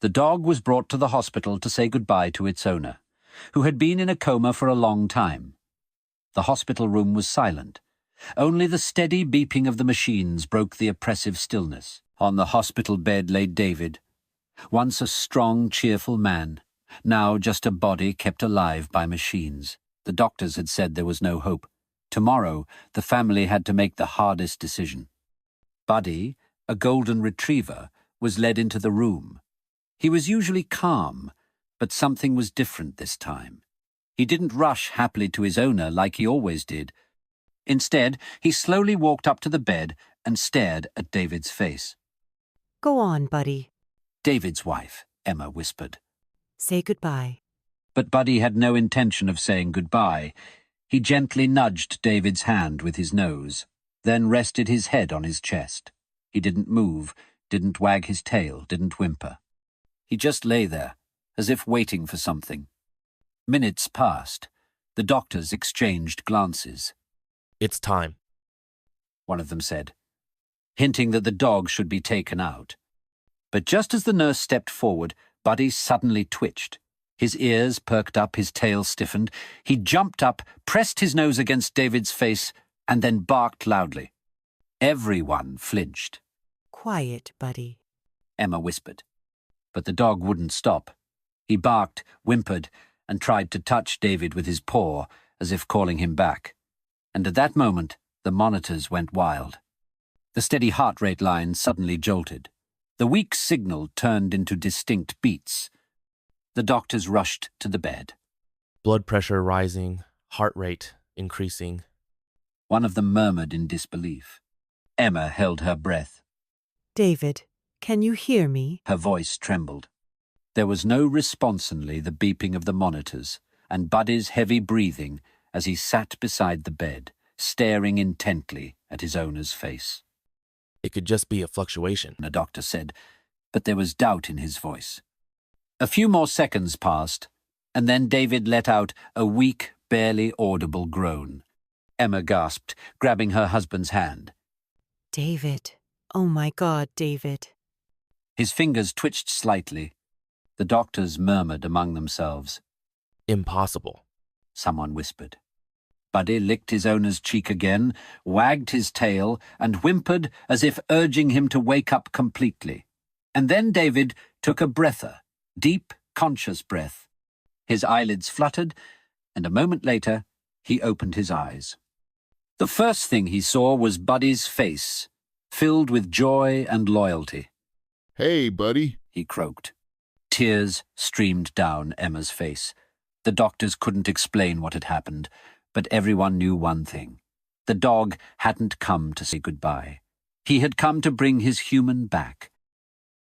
The dog was brought to the hospital to say goodbye to its owner, who had been in a coma for a long time. The hospital room was silent. Only the steady beeping of the machines broke the oppressive stillness. On the hospital bed lay David, once a strong, cheerful man, now just a body kept alive by machines. The doctors had said there was no hope. Tomorrow, the family had to make the hardest decision. Buddy, a golden retriever, was led into the room. He was usually calm, but something was different this time. He didn't rush happily to his owner like he always did. Instead, he slowly walked up to the bed and stared at David's face. "Go on, Buddy," David's wife, Emma, whispered. "Say goodbye." But Buddy had no intention of saying goodbye. He gently nudged David's hand with his nose, then rested his head on his chest. He didn't move, didn't wag his tail, didn't whimper. He just lay there, as if waiting for something. Minutes passed. The doctors exchanged glances. "It's time," one of them said, hinting that the dog should be taken out. But just as the nurse stepped forward, Buddy suddenly twitched. His ears perked up, his tail stiffened. He jumped up, pressed his nose against David's face, and then barked loudly. Everyone flinched. "Quiet, Buddy," Emma whispered. But the dog wouldn't stop. He barked, whimpered, and tried to touch David with his paw, as if calling him back. And at that moment, the monitors went wild. The steady heart rate line suddenly jolted. The weak signal turned into distinct beats. The doctors rushed to the bed. "Blood pressure rising, heart rate increasing." One of them murmured in disbelief. Emma held her breath. "David, can you hear me?" Her voice trembled. There was no response, only the beeping of the monitors, and Buddy's heavy breathing as he sat beside the bed, staring intently at his owner's face. "It could just be a fluctuation," the doctor said, but there was doubt in his voice. A few more seconds passed, and then David let out a weak, barely audible groan. Emma gasped, grabbing her husband's hand. "David, oh my God, David." His fingers twitched slightly. The doctors murmured among themselves. "Impossible," someone whispered. Buddy licked his owner's cheek again, wagged his tail, and whimpered as if urging him to wake up completely. And then David took a breather, deep, conscious breath. His eyelids fluttered, and a moment later, he opened his eyes. The first thing he saw was Buddy's face, filled with joy and loyalty. "Hey, buddy," he croaked. Tears streamed down Emma's face. The doctors couldn't explain what had happened, but everyone knew one thing. The dog hadn't come to say goodbye. He had come to bring his human back,